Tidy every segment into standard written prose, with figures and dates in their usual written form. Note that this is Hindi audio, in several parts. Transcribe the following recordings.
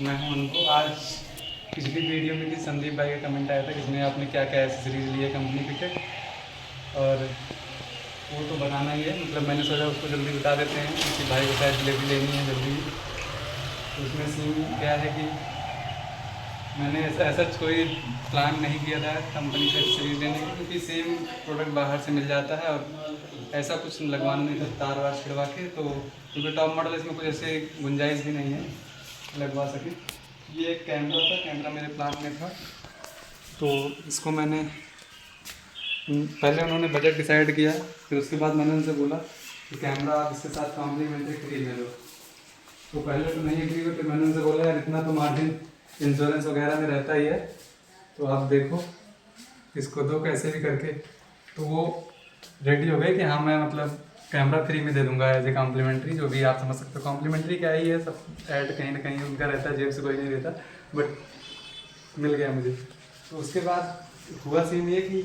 मैं हूं अनुभव। आज पिछली वीडियो में थी संदीप भाई का कमेंट आया था कि इसमें आपने क्या क्या एसेसरीज ली है कंपनी फिटेड, और वो तो बनाना ही है। मतलब मैंने सोचा उसको जल्दी बता देते हैं क्योंकि भाई को शायद डिलीवरी लेनी है जल्दी। तो उसमें सीन क्या है कि मैंने ऐसा कोई प्लान नहीं किया था कंपनी से एसेसरीज लेने की, क्योंकि सेम प्रोडक्ट बाहर से मिल जाता है और ऐसा कुछ लगवाना नहीं था तार वार छिड़वा के। तो क्योंकि टॉप मॉडल इसमें कुछ ऐसे गुंजाइश भी नहीं है लगवा सके। ये एक कैमरा था, कैमरा मेरे प्लान में था, तो इसको मैंने पहले उन्होंने बजट डिसाइड किया, फिर उसके बाद मैंने उनसे बोला कि कैमरा आप इसके साथ कॉम्प्लीमेंट्री फ्री ले लो। तो पहले तो नहीं एग्री हुए, फिर मैंने उनसे बोला यार इतना तो मार्जिन इंश्योरेंस वगैरह में रहता ही है, तो आप देखो इसको दो कैसे भी करके। तो वो रेडी हो गए कि हाँ मैं मतलब कैमरा फ्री में दे दूंगा एज ए कॉम्प्लीमेंट्री। जो भी आप समझ सकते हो कॉम्प्लीमेंट्री क्या ही है, सब ऐड कहीं ना कहीं उनका रहता है, जेब से कोई नहीं देता, बट मिल गया मुझे। तो उसके बाद हुआ सीन ये कि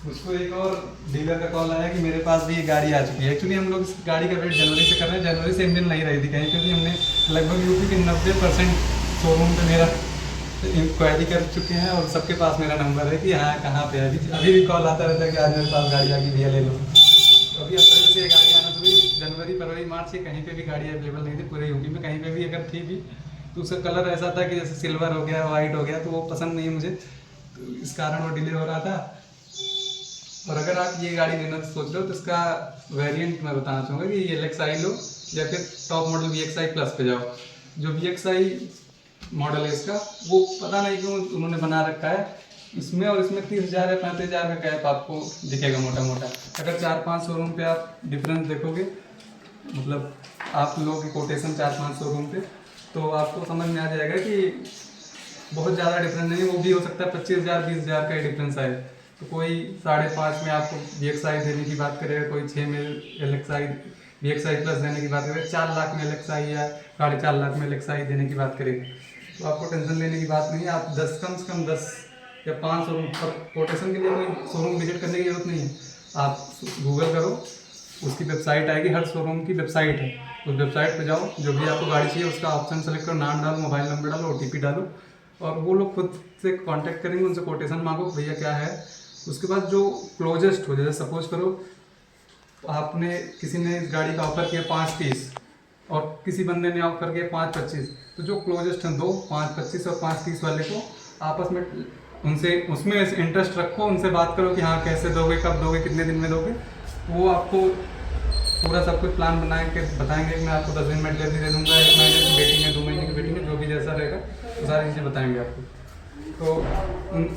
उसको एक और डीलर का कॉल आया कि मेरे पास भी ये गाड़ी आ चुकी है। एक्चुअली हम लोग इस गाड़ी का वेट जनवरी से कर रहे हैं, जनवरी से इंजन नहीं रही थी कहीं, क्योंकि हमने लगभग यूपी के 90% शोरूम पे मेरा इंक्वायरी कर चुके हैं और सबके पास मेरा नंबर है कि हाँ कहाँ पे है। अभी भी कॉल आता रहता है कि आज मेरे पास गाड़ी आ गई भैया ले लो। तो अभी अप्रैल से ये गाड़ी आना शुरू हुई, जनवरी फरवरी मार्च से कहीं पे भी गाड़ी अवेलेबल नहीं थी पूरे यूपी में। कहीं पे भी अगर थी भी तो उसका कलर ऐसा था कि जैसे सिल्वर हो गया, वाइट हो गया, तो वो पसंद नहीं है मुझे, तो इस कारण वो डिले हो रहा था। और अगर आप ये गाड़ी लेना सोच रहे हो तो इसका वेरिएंट मैं बताना चाहूँगा कि ये LXi लो या फिर टॉप मॉडल VXi प्लस पे जाओ। जो VXi मॉडल है इसका, वो पता नहीं क्यों उन्होंने बना रखा है इसमें, और इसमें 30,000 या 35,000 का कैप आपको दिखेगा मोटा मोटा। अगर 4-5 शोरूम पे आप डिफरेंस देखोगे, मतलब आप लोगों की कोटेशन 4-5 शोरूम पे, तो आपको समझ में आ जाएगा कि बहुत ज़्यादा डिफरेंस नहीं है। वो भी हो सकता है 25,000 20,000 का ही डिफरेंस आए। तो कोई 5.5 में आपको VXi देने की बात करेगा, कोई 6 में LXi VXi प्लस देने की बात करेगा, 4 लाख में LXi या 4.5 लाख में LXi देने की बात करेगा। तो आपको टेंशन लेने की बात नहीं है। आप 10 कम से कम 10 या 5 शोरूम, और कोटेशन के लिए कोई शोरूम विजिट करने की जरूरत नहीं है। आप गूगल करो, उसकी वेबसाइट आएगी, हर शोरूम की वेबसाइट है, उस वेबसाइट पे जाओ, जो भी आपको गाड़ी चाहिए उसका ऑप्शन सेलेक्ट करो, नाम डालो, मोबाइल नंबर डालो, OTP डालो, और वो लोग खुद से कांटेक्ट करेंगे, उनसे कोटेशन मांगो भैया क्या है। उसके बाद जो क्लोजेस्ट हो, जैसे सपोज करो आपने किसी ने इस गाड़ी का ऑफर किया 5.30 और किसी बंदे ने ऑफर किया 5.25, तो जो क्लोजेस्ट हैं दो 5.25 और 5.30 वाले को आपस में उनसे उसमें इंटरेस्ट रखो, उनसे बात करो कि हाँ कैसे दोगे, कब दोगे, कितने दिन में दोगे। वो आपको पूरा सब कुछ प्लान बना के बताएंगे कि मैं आपको 10 दिन में डिलीवरी दे दूंगा, 1 महीने की वेटिंग है, 2 महीने की वेटिंग है, जो भी जैसा रहेगा वो सारी चीज़ें बताएंगे आपको। तो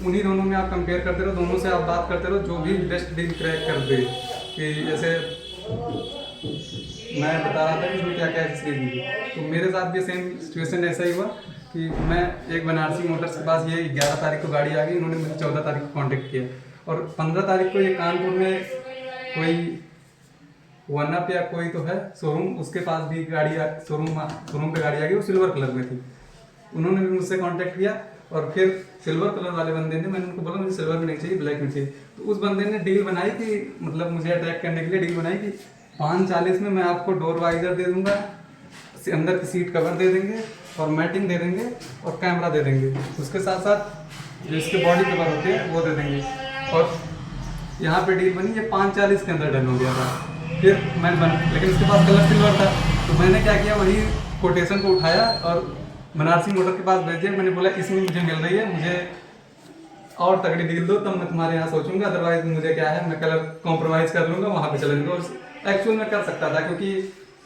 उन्हीं दोनों में आप कंपेयर करते रहो, दोनों से आप बात करते रहो, जो भी बेस्ट डील क्रैक कर दे। कि जैसे मैं बता रहा था कि इसमें क्या क्या एक्सपीरियंस ली, तो मेरे साथ भी सेम सिचुएशन ऐसा ही हुआ कि मैं एक बनारसी मोटर्स के पास, ये 11 तारीख को गाड़ी आ गई, उन्होंने मुझे 14 तारीख को कांटेक्ट किया, और 15 तारीख को ये कानपुर में कोई वन अप या कोई तो है शोरूम, उसके पास भी गाड़ी शोरूम पे गाड़ी आ गई, वो सिल्वर कलर में थी। उन्होंने भी मुझसे कांटेक्ट किया, और फिर सिल्वर कलर वाले बंदे ने, मैंने उनको बोला मुझे सिल्वर में नहीं चाहिए, ब्लैक में चाहिए। तो उस बंदे ने डील बनाई कि मतलब मुझे अटैक करने के लिए डील बनाई कि 540 में मैं आपको डोर वाइजर दे दूंगा, अंदर की सीट कवर दे देंगे, और मैटिंग दे देंगे, और कैमरा दे देंगे, उसके साथ साथ जो इसके बॉडी कवर होते हैं वो दे देंगे। और यहाँ पे डील बनी, ये 540 के अंदर डन हो गया था। फिर लेकिन उसके पास कलर सिल्वर था, तो मैंने क्या किया, वही कोटेशन को उठाया और बनारसी मोटर के पास भेज दिया। मैंने बोला इसमें मुझे मिल रही है, मुझे और तगड़ी डील दो तब मैं तुम्हारे यहाँ सोचूंगा, अदरवाइज मुझे क्या है, मैं कलर कॉम्प्रोमाइज़ कर लूँगा, वहाँ पे चले जाऊँगा। और एक्चुअल में कर सकता था क्योंकि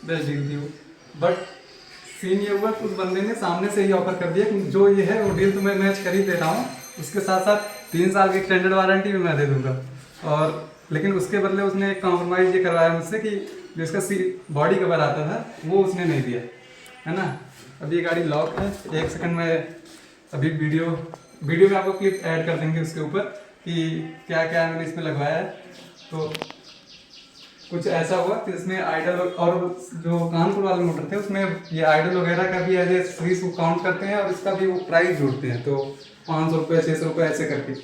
बेस्ट डील थी वो, बट सीन ये हुआ कि उस बंदे ने सामने से ही ऑफर कर दिया कि जो ये है वो डील तुम्हें मैच कर ही दे रहा हूँ, उसके साथ साथ 3 साल की एक्सटेंडेड वारंटी भी मैं दे दूँगा। और लेकिन उसके बदले उसने एक कॉम्प्रोमाइज़ ये करवाया मुझसे कि जो इसका बॉडी कवर आता था वो उसने नहीं दिया, है ना। अब ये गाड़ी लॉक है, 1 सेकंड में अभी वीडियो में आपको क्लिप ऐड कर देंगे उसके ऊपर कि क्या क्या मैंने इसमें लगवाया है। तो कुछ ऐसा हुआ कि इसमें आइडल, और जो कानपुर वाले मोटर थे उसमें ये आइडल वगैरह का भी एज ए सीरीज को काउंट करते हैं, और इसका भी वो प्राइस जोड़ते हैं, तो 500 रुपये 600 रुपये ऐसे करके।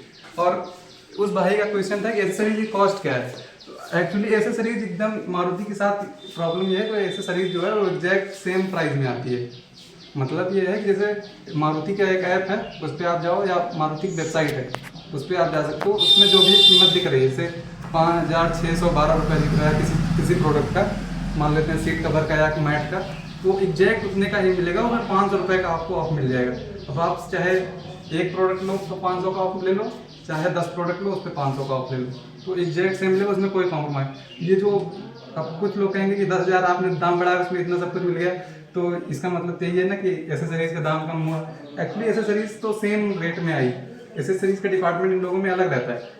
और उस भाई का क्वेश्चन था कि एसेसरीज की कॉस्ट क्या है। तो एक्चुअली एसेसरीज एकदम मारुति के साथ प्रॉब्लम ये है कि एसेसरीज जो है वो एग्जैक्ट सेम प्राइस में आती है, मतलब ये है कि जैसे मारुति का एक ऐप है, उस पर आप जाओ, या मारुति की वेबसाइट है उस पर आप जा सकते हो। उसमें जो भी कीमत दिख रही है, जैसे 5,612 रुपये दिख रहा है किसी प्रोडक्ट का, मान लेते हैं सीट कवर का या मैट का, तो एग्जैक्ट उतने का ही मिलेगा, और 500 रुपये का आपको ऑफ मिल जाएगा। अब आप चाहे एक प्रोडक्ट लो तो 500 का ऑफ ले लो, चाहे 10 प्रोडक्ट लो उस पर 500 का ऑफ ले लो, तो एग्जैक्ट सेम मिलेगा, उसमें कोई कॉम्प्रोमाइज़। ये जो अब कुछ लोग कहेंगे कि 10,000 आपने दाम बढ़ाया उसमें इतना सब कुछ मिल गया, तो इसका मतलब यही है ना कि एसेसरीज का दाम कम हुआ। एक्चुअली एसेसरीज तो सेम रेट में आई, एसेसरीज का डिपार्टमेंट इन लोगों में अलग रहता है,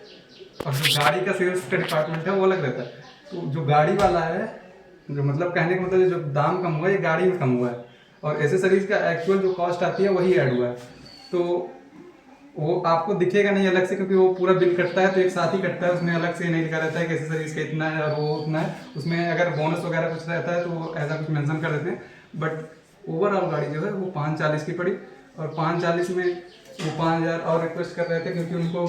और जो गाड़ी का सेल्स का डिपार्टमेंट है वो अलग रहता है। तो जो गाड़ी वाला है, जो मतलब कहने का मतलब जो दाम कम हुआ है ये गाड़ी में कम हुआ है, और एसेसरीज का एक्चुअल जो कॉस्ट आती है वही ऐड हुआ है। तो वो आपको दिखेगा नहीं अलग से, क्योंकि वो पूरा बिल कटता है तो एक साथ ही कटता है, उसमें अलग से नहीं लिखा रहता है कि एसेसरीज का इतना है और वो उतना है। उसमें अगर बोनस वगैरह कुछ रहता है तो वो ऐसा कुछ मेंशन कर देते हैं, बट ओवरऑल गाड़ी जो है वो 540 की पड़ी, और 540 में वो 5,000 और रिक्वेस्ट कर रहे थे, क्योंकि उनको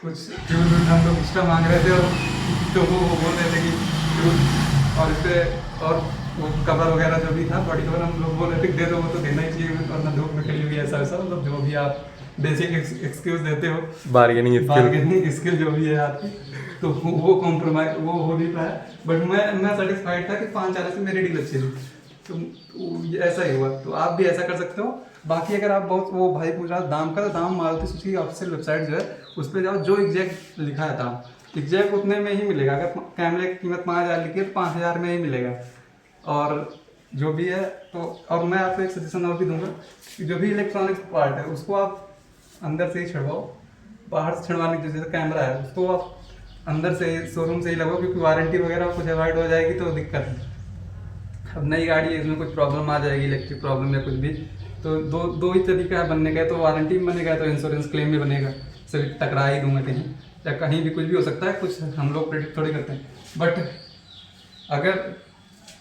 कुछ फ्यूल हम लोग एक्स्ट्रा मांग रहे थे, और तो वो बोल रहे थे कि फ्यूल और इस पर और वो कवर वगैरह जो भी था बॉडी कवर, हम लोग बोल रहे थे दे दो, वो तो देना ही चाहिए, वरना धूप में खड़ी हुई ऐसा वैसा, मतलब जो भी आप बेसिक एक्सक्यूज देते हो, बार्गेनिंग स्किल जो भी है आपकी, तो वो कॉम्प्रोमाइज वो हो नहीं पाया। बट मैं सेटिस्फाइड था कि 5,40 में मेरी डील अच्छी थी, तो ऐसा ही हुआ। तो आप भी ऐसा कर सकते हो। बाकी अगर आप बहुत वो भाई पूछ रहा दाम का, तो दाम मारुति सुजुकी की ऑफिशियल वेबसाइट जो है उस पर जाओ, जो एग्जैक्ट लिखा है दाम एग्जैक्ट उतने में ही मिलेगा। अगर कैमरे की कीमत 5,000 लिखी है तो 5,000 में ही मिलेगा। और जो भी है तो, और मैं आपको एक सजेशन और भी दूंगा कि जो भी इलेक्ट्रॉनिक्स पार्ट है उसको आप अंदर से ही छड़वाओ, बाहर से छड़वाने की, जैसे कैमरा है उसको आप अंदर से शोरूम से ही लगाओ, क्योंकि वारंटी वगैरह कुछ अवॉइड हो जाएगी तो दिक्कत है। अब नई गाड़ी है, इसमें कुछ प्रॉब्लम आ जाएगी, इलेक्ट्रिक प्रॉब्लम या कुछ भी, तो दो ही तरीका है बनने का, तो वारंटी में बनेगा तो इंश्योरेंस क्लेम में बनेगा, सिर्फ टकरा ही दूंगा कहीं, या कहीं भी कुछ भी हो सकता है, कुछ हम लोग प्रेडिक्ट थोड़ी करते हैं। बट अगर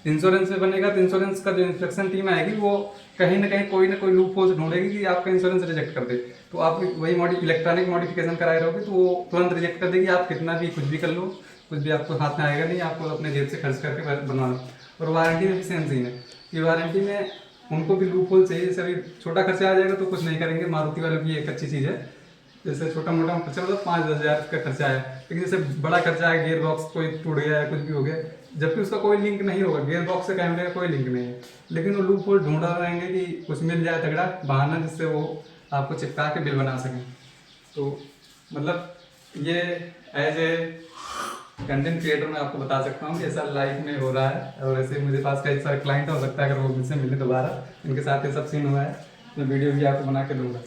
इंश्योरेंस में बनेगा तो इंश्योरेंस का जो इंस्पेक्शन टीम आएगी वो कहीं ना कोई लूप होल ढूंढेगी कि आपका इंश्योरेंस रिजेक्ट कर दे, तो आप वही इलेक्ट्रॉनिक मॉडिफिकेशन कराए रहोगे तो वो तुरंत रिजेक्ट कर देगी। आप कितना भी कुछ भी कर लो, कुछ भी आपको हाथ में आएगा नहीं, आपको अपने जेब से खर्च करके बनवाना। और वारंटी में भी सेम सीन है कि वारंटी में उनको भी लूप होल चाहिए, जैसे अभी छोटा खर्चा आ जाएगा तो कुछ नहीं करेंगे, मारुति वालों की एक अच्छी चीज़ है, जैसे छोटा मोटा खर्चा मतलब 5-10 हज़ार का खर्चा है, लेकिन जैसे बड़ा खर्चा है, गियर बॉक्स कोई टूट गया है, कुछ भी हो गया, जबकि उसका कोई लिंक नहीं होगा, गियर बॉक्स से कैमरे का कोई लिंक नहीं है, लेकिन वो लूप होल ढूंढा रहेंगे कि कुछ मिल जाए तगड़ा बहाना जिससे वो आपको चिपका के बिल बना सकें। तो मतलब ये एज ए कंटेंट क्रिएटर मैं आपको बता सकता हूँ कि ऐसा लाइफ में हो रहा है, और ऐसे मेरे पास कई सारे क्लाइंट हो सकता है, अगर वो मुझसे मिले दोबारा, इनके साथ ये सब सीन हुआ है, मैं वीडियो भी आपको बना के दूँगा।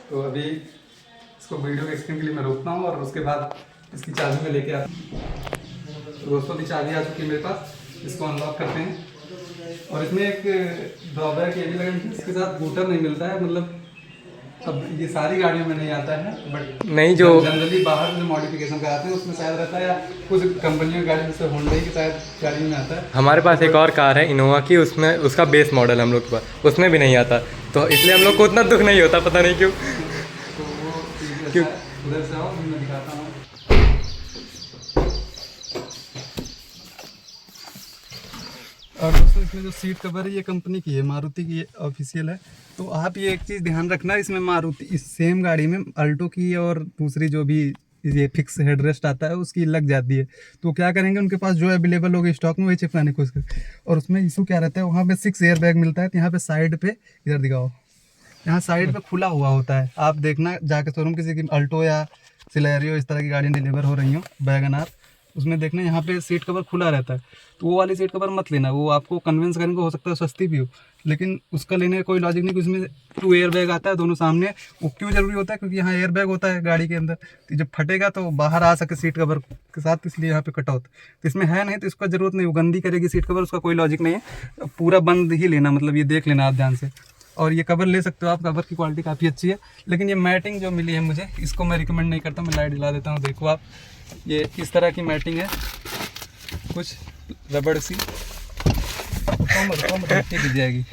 तो अभी इसको वीडियो के स्क्रीन के लिए मैं रोकता हूँ, और उसके बाद इसकी चाबी में लेके आता हूँ। दोस्तों की चाबी आ चुकी है मेरे पास, इसको अनलॉक करते हैं। और इसमें एक ड्रॉबैक ये भी लगा कि इसके साथ बूटर नहीं मिलता है, मतलब अब ये सारी गाड़ियों में नहीं आता है, बट नहीं जो जनरली बाहर में मॉडिफिकेशन कराते हैं उसमें शायद रहता है, या कुछ कंपनियों की गाड़ी जैसे होंडा की शायद गाड़ी में आता है। हमारे पास एक और कार है इनोवा की, उसमें उसका बेस मॉडल हम लोग के पास उसमें भी नहीं आता, तो इसलिए हम लोग को उतना दुख नहीं होता, पता नहीं क्यों। तो वो क्यों? उधर से आओ, मैं दिखाता हूँ। और दोस्तों इसमें जो सीट कवर है ये कंपनी की है, मारुति की ऑफिशियल है। तो आप ये एक चीज़ ध्यान रखना, इसमें मारुति इस सेम गाड़ी में अल्टो की और दूसरी जो भी ये फिक्स हेडरेस्ट आता है उसकी लग जाती है। तो क्या करेंगे, उनके पास जो अवेलेबल होगी स्टॉक में वही चिपकाने की कोशिश करें। और उसमें इशू क्या रहता है, वहाँ पे 6 एयर बैग मिलता है, तो यहाँ पे साइड पे, इधर दिखाओ, यहाँ साइड पे खुला हुआ होता है। आप देखना जाके शोरूम, किसी की अल्टो या सिलेरियो इस तरह की गाड़ियाँ डिलीवर हो रही हो, वैगन आर, उसमें देखना यहाँ पे सीट कवर खुला रहता है। तो वो वाली सीट कवर मत लेना, वो आपको कन्विंस करेंगे, हो सकता है सस्ती भी हो, लेकिन उसका लेने का कोई लॉजिक नहीं। उसमें 2 एयर बैग आता है दोनों सामने। वो क्यों जरूरी होता है, क्योंकि यहाँ एयर बैग होता है गाड़ी के अंदर, तो जब फटेगा तो बाहर आ सके सीट कवर के साथ, इसलिए यहाँ पे कटा होता है। तो इसमें है नहीं, तो इसका जरूरत नहीं, वो गंदी करेगी सीट कवर, उसका कोई लॉजिक नहीं है। पूरा बंद ही लेना, मतलब ये देख लेना आप ध्यान से। और ये कवर ले सकते हो आप, कवर की क्वालिटी काफ़ी अच्छी है। लेकिन ये मैटिंग जो मिली है मुझे, इसको मैं रिकमेंड नहीं करता। मैं लाइट जला देता हूँ, देखो आप, ये इस तरह की मैटिंग है, कुछ रबड़ सी, मिट्टी गिर जाएगी।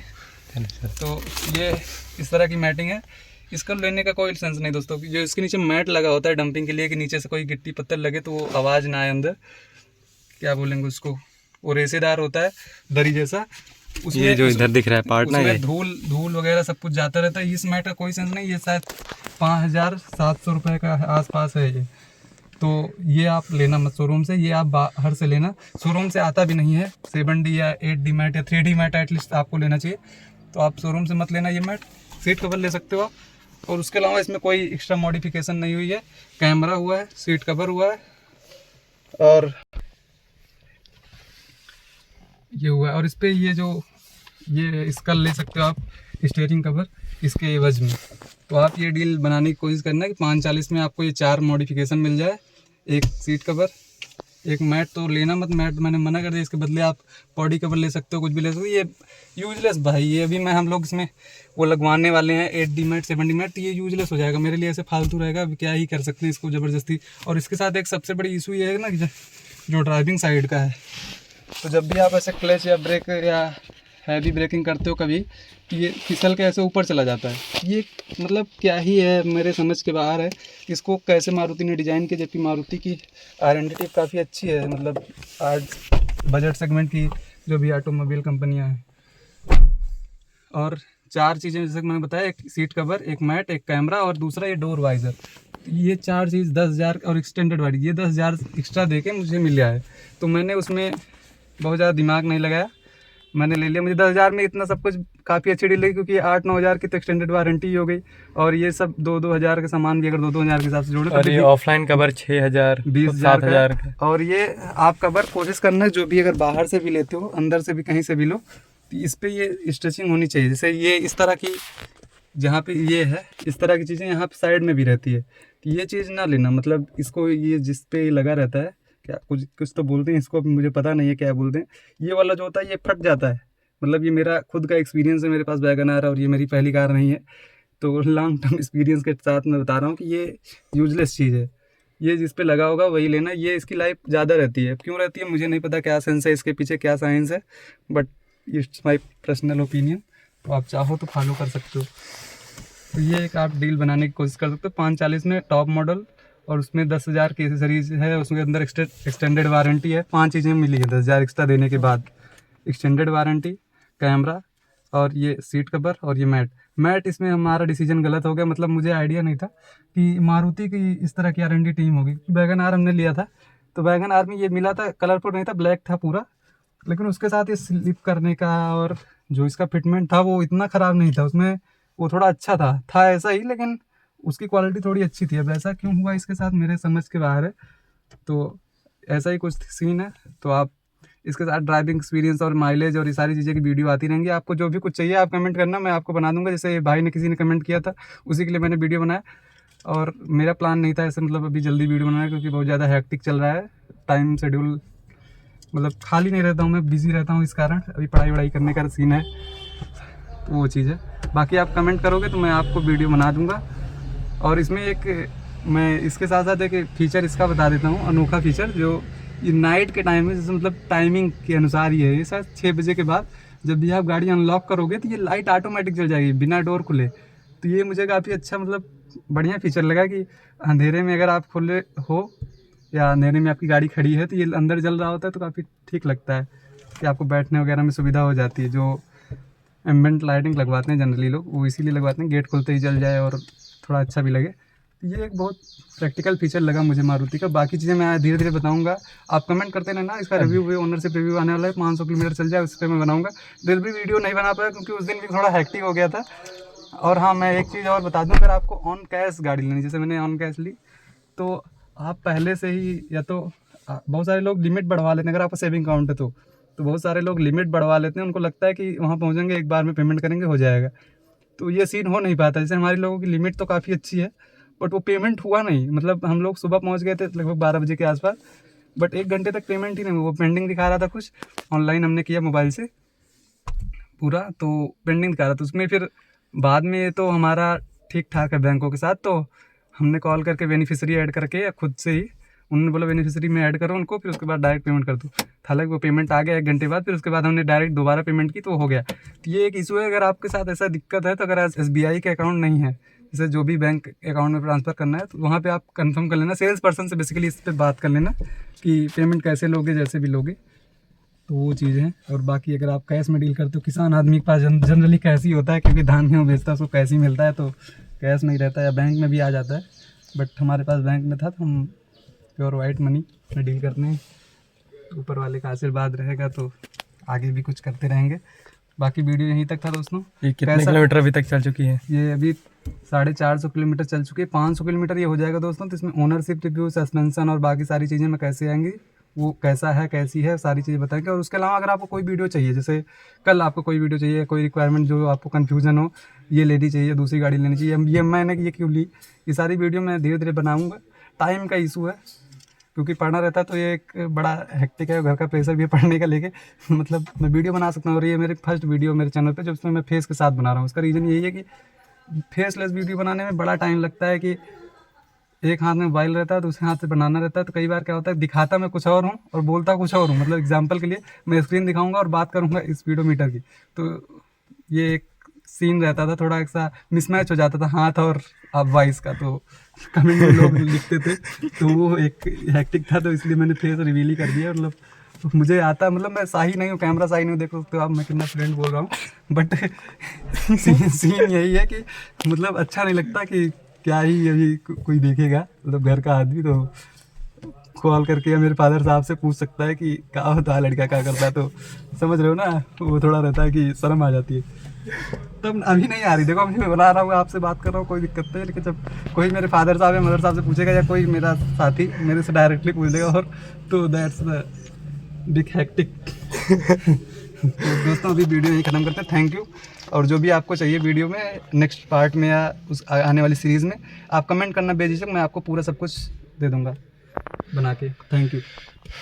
तो ये इस तरह की मैटिंग है, इसको लेने का कोई सेंस नहीं दोस्तों। जो इसके नीचे मैट लगा होता है डंपिंग के लिए, कि नीचे से कोई गिट्टी पत्थर लगे तो वो आवाज़ ना आए अंदर, क्या बोलेंगे उसको, वो रेसेदार होता है, दरी जैसा, ये जो इधर दिख रहा है पार्ट ना, ये उसमें धूल वगैरह सब कुछ जाता रहता है। इस मैट का कोई सेंस नहीं, ये शायद 5,700 रुपये का आसपास है ये। तो ये आप लेना मत शोरूम से, ये आप बाहर से लेना, शोरूम से आता भी नहीं है। 7D या 8D मैट या 3D मैट एटलीस्ट आपको लेना चाहिए। तो आप शोरूम से मत लेना ये मैट, सीट कवर ले सकते हो आप। और उसके अलावा इसमें कोई एक्स्ट्रा मॉडिफिकेशन नहीं हुई है। कैमरा हुआ है, सीट कवर हुआ है और ये हुआ है। और इस पर ये इसका ले सकते हो आप स्टीयरिंग कवर इसके एवज में। तो आप ये डील बनाने की कोशिश करना कि 540 में आपको ये 4 मॉडिफिकेशन मिल जाए, एक सीट कवर, एक मैट। तो लेना मत मैट, मैंने मना कर दिया। इसके बदले आप बॉडी कवर ले सकते हो, कुछ भी ले सकते हो। ये यूजलेस भाई, ये अभी हम लोग इसमें वो लगवाने वाले हैं 8D मैट 7D मैट, तो ये यूजलेस हो जाएगा मेरे लिए, ऐसे फालतू रहेगा। अब क्या ही कर सकते हैं इसको ज़बरदस्ती। और इसके साथ एक सबसे बड़ी इशू ये है ना कि जो ड्राइविंग साइड का है, तो जब भी आप ऐसे क्लच या ब्रेक या हैवी ब्रेकिंग करते हो कभी, तो ये फिसल के ऐसे ऊपर चला जाता है। ये मतलब क्या ही है, मेरे समझ के बाहर है। इसको कैसे मारुति ने डिज़ाइन किया, जबकि मारुति की R&D काफ़ी अच्छी है। मतलब आज बजट सेगमेंट की जो भी ऑटोमोबाइल कंपनियां हैं। और 4 चीज़ें जैसे कि मैंने बताया, एक सीट कवर, एक मैट, एक कैमरा और दूसरा ये डोर वाइज़र। ये 4 चीज़ 10,000 और एक्सटेंडेड वाली ये 10,000 एक्स्ट्रा दे के मुझे मिल गया है। तो मैंने उसमें बहुत ज़्यादा दिमाग नहीं लगाया, मैंने ले लिया। मुझे 10,000 में इतना सब कुछ काफ़ी अच्छी डील लगी, क्योंकि 8-9 हज़ार की तो एक्सटेंडेड वारंटी हो गई। और ये सब 2-2 हज़ार के सामान भी अगर 2-2 हज़ार के हिसाब से जोड़े, और ये ऑफलाइन कवर 6,000 20,000 का। और ये आप कवर कोशिश करना जो भी, अगर बाहर से भी लेते हो, अंदर से भी, कहीं से भी लो, तो इस पर ये स्टिचिंग होनी चाहिए। जैसे ये इस तरह की, जहाँ पे ये है इस तरह की चीज़ें यहाँ पे साइड में भी रहती है, तो ये चीज़ ना लेना। मतलब इसको ये जिस पे लगा रहता है, क्या कुछ तो बोलते हैं इसको, मुझे पता नहीं है क्या बोलते हैं, ये वाला जो होता है ये फट जाता है। मतलब ये मेरा खुद का एक्सपीरियंस है, मेरे पास वैगन आर है और ये मेरी पहली कार नहीं है। तो लॉन्ग टर्म एक्सपीरियंस के साथ मैं बता रहा हूँ कि ये यूजलेस चीज़ है। ये जिस पे लगा होगा वही लेना। ये इसकी लाइफ ज़्यादा रहती है, क्यों रहती है मुझे नहीं पता, क्या सेंस है इसके पीछे, क्या साइंस है, but it's my personal opinion. तो आप चाहो तो फॉलो कर सकते हो। तो ये एक आप डील बनाने की कोशिश कर सकते हो। 540 में टॉप मॉडल और उसमें 10,000 की एसेसरीज है, उसके अंदर एक्सटेंडेड वारंटी है। 5 चीज़ें मिली है 10,000 एक्स्ट्रा देने के बाद, एक्सटेंडेड वारंटी, कैमरा और ये सीट कवर और ये मैट। इसमें हमारा डिसीजन गलत हो गया। मतलब मुझे आइडिया नहीं था कि मारुति की इस तरह की R&D टीम होगी। वैगन आर हमने लिया था, तो वैगन आर में ये मिला था, कलरफुल नहीं था, ब्लैक था पूरा, लेकिन उसके साथ ये स्लिप करने का और जो इसका फिटमेंट था वो इतना ख़राब नहीं था। उसमें वो थोड़ा अच्छा था ऐसा ही, लेकिन उसकी क्वालिटी थोड़ी अच्छी थी। अब ऐसा क्यों हुआ इसके साथ, मेरे समझ के बाहर है। तो ऐसा ही कुछ सीन है। तो आप इसके साथ ड्राइविंग एक्सपीरियंस और माइलेज और ये सारी चीज़ें की वीडियो आती रहेंगी। आपको जो भी कुछ चाहिए आप कमेंट करना, मैं आपको बना दूंगा। जैसे भाई ने किसी ने कमेंट किया था, उसी के लिए मैंने वीडियो बनाया। और मेरा प्लान नहीं था ऐसे, मतलब अभी जल्दी वीडियो बनाना, क्योंकि बहुत ज़्यादा हैक्टिक चल रहा है, टाइम शेड्यूल, मतलब खाली नहीं रहता हूँ मैं, बिज़ी रहता हूँ। इस कारण अभी पढ़ाई वढ़ाई करने का सीन है, तो वो चीज़ है। बाकी आप कमेंट करोगे तो मैं आपको वीडियो बना दूँगा। और इसमें मैं इसके साथ साथ एक फ़ीचर इसका बता देता हूँ, अनोखा फ़ीचर, जो ये नाइट के टाइम में, जैसे मतलब टाइमिंग के अनुसार ही है ये सर। 6 बजे के बाद जब भी आप गाड़ी अनलॉक करोगे तो ये लाइट ऑटोमेटिक जल जाएगी बिना डोर खुले। तो ये मुझे काफ़ी अच्छा, मतलब बढ़िया फ़ीचर लगा कि अंधेरे में अगर आप खुले हो या अंधेरे में आपकी गाड़ी खड़ी है तो ये अंदर जल रहा होता है, तो काफ़ी ठीक लगता है कि आपको बैठने वगैरह में सुविधा हो जाती है। जो एम्बिएंट लाइटिंग लगवाते हैं जनरली लोग, वो इसीलिए लगवाते हैं, गेट खुलते ही जल जाए और थोड़ा अच्छा भी लगे। ये एक बहुत प्रैक्टिकल फीचर लगा मुझे मारुति का। बाकी चीज़ें मैं धीरे धीरे बताऊंगा, आप कमेंट करते रहना। इसका रिव्यू भी, ओनरशिप रिव्यू आने वाला है, 500 किलोमीटर चल जाए उस पर मैं बनाऊंगा। डिलीवरी वीडियो नहीं बना पाया क्योंकि उस दिन भी थोड़ा हैक्टिक हो गया था। और हाँ, मैं एक चीज़ और बता दूँ, अगर आपको ऑन कैश गाड़ी लेनी, जैसे मैंने ऑन कैश ली, तो आप पहले से ही, या तो बहुत सारे लोग लिमिट बढ़वा लेते हैं, अगर आपका सेविंग अकाउंट है तो बहुत सारे लोग लिमिट बढ़वा लेते हैं। उनको लगता है कि वहाँ पहुँचेंगे एक बार में पेमेंट करेंगे हो जाएगा, तो ये सीन हो नहीं पाता। जैसे हमारे लोगों की लिमिट तो काफ़ी अच्छी है, बट वो पेमेंट हुआ नहीं। मतलब हम लोग सुबह पहुंच गए थे लगभग 12 बजे के आसपास, बट 1 घंटे तक पेमेंट ही नहीं हुआ। वो पेंडिंग दिखा रहा था, कुछ ऑनलाइन हमने किया मोबाइल से पूरा, तो पेंडिंग दिखा रहा था उसमें। फिर बाद में तो हमारा ठीक ठाक है बैंकों के साथ, तो हमने कॉल करके बेनिफिशियरी ऐड करके, या खुद से ही उन्होंने बोला बेनिफिशियरी में ऐड करो उनको, फिर उसके बाद डायरेक्ट पेमेंट कर दो। हालांकि वो पेमेंट आ गया 1 घंटे बाद, फिर उसके बाद हमने डायरेक्ट दोबारा पेमेंट की तो हो गया। तो ये एक इशू है, अगर आपके साथ ऐसा दिक्कत है, तो अगर SBI के अकाउंट नहीं है, जैसे जो भी बैंक अकाउंट में ट्रांसफ़र करना है, तो वहाँ पे आप कंफर्म कर लेना, सेल्स पर्सन से बेसिकली इस पर बात कर लेना कि पेमेंट कैसे लोगे, जैसे भी लोगे। तो वो चीज़ है। और बाकी अगर आप कैश में डील करते हो, किसान आदमी के पास जनरली कैश ही होता है, क्योंकि धान गेहूँ बेचता है उसको कैश ही मिलता है, तो कैश नहीं रहता है, या बैंक में भी आ जाता है। बट हमारे पास बैंक में था, तो हम प्योर वाइट मनी में डील करते हैं। ऊपर वाले का आशीर्वाद रहेगा तो आगे भी कुछ करते रहेंगे। बाकी वीडियो यहीं तक था दोस्तों। ये कितने किलोमीटर अभी तक चल चुकी है? ये अभी 450 किलोमीटर चल चुकी है। 500 किलोमीटर ये हो जाएगा दोस्तों। तो इसमें ओनरशिप रिव्यू, सस्पेंशन और बाकी सारी चीज़ें मैं कैसे आएंगी, वो कैसा है कैसी है, सारी चीज़ें बताएंगे। और उसके अलावा अगर आपको कोई वीडियो चाहिए, जैसे कल आपको कोई वीडियो चाहिए, कोई रिक्वायरमेंट जो आपको कन्फ्यूजन हो, ये लेनी चाहिए, दूसरी गाड़ी लेनी चाहिए, ये मैंने ये क्यों ली, ये सारी वीडियो मैं धीरे धीरे बनाऊँगा। टाइम का इशू है, क्योंकि पढ़ना रहता है, तो ये एक बड़ा हेक्टिक है, घर का प्रेशर भी है पढ़ने का लेके। मतलब मैं वीडियो बना सकता हूँ, और ये मेरी फर्स्ट वीडियो मेरे चैनल पे, जो उसमें मैं फेस के साथ बना रहा हूँ। उसका रीज़न यही है कि फेसलेस वीडियो बनाने में बड़ा टाइम लगता है, कि एक हाथ में मोबाइल रहता है, दूसरे हाथ से बनाना रहता है। तो कई बार क्या होता है, दिखाता मैं कुछ और हूँ और बोलता कुछ और हूँ। मतलब एग्जाम्पल के लिए मैं स्क्रीन दिखाऊंगा और बात करूँगा स्पीडोमीटर की, तो ये एक सीन रहता था, थोड़ा ऐसा मिसमैच हो जाता था हाथ और वॉइस का। तो कमेंट में लोग लिखते थे, तो वो एक हैक्टिक था, तो इसलिए मैंने फेस रिवील ही कर दिया। मतलब मुझे आता, मतलब मैं सही नहीं हूँ, कैमरा सही नहीं हूँ, देखो तो आप मैं कितना फ्रेंड बोल रहा हूँ। बट सीन यही है कि मतलब अच्छा नहीं लगता कि क्या ही अभी कोई देखेगा, मतलब घर का आदमी तो कॉल करके या मेरे फादर साहब से पूछ सकता है कि क्या होता है, लड़का क्या करता है। तो समझ रहे हो ना, वो थोड़ा रहता है कि शर्म आ जाती है। तब अभी नहीं आ रही, देखो अभी मैं बना रहा हूँ, आपसे बात कर रहा हूँ, कोई दिक्कत नहीं है। लेकिन जब कोई मेरे फादर साहब या मदर साहब से पूछेगा, या कोई मेरा साथी मेरे से डायरेक्टली पूछ लेगा, और तो दैट्स द बिग हैक्टिक। तो दोस्तों अभी वीडियो यहीं ख़त्म करते हैं। Thank you. और जो भी आपको चाहिए वीडियो में, नेक्स्ट पार्ट में या उस आने वाली सीरीज़ में, आप कमेंट करना बेझिझक, मैं आपको पूरा सब कुछ दे दूँगा बना के। Thank you.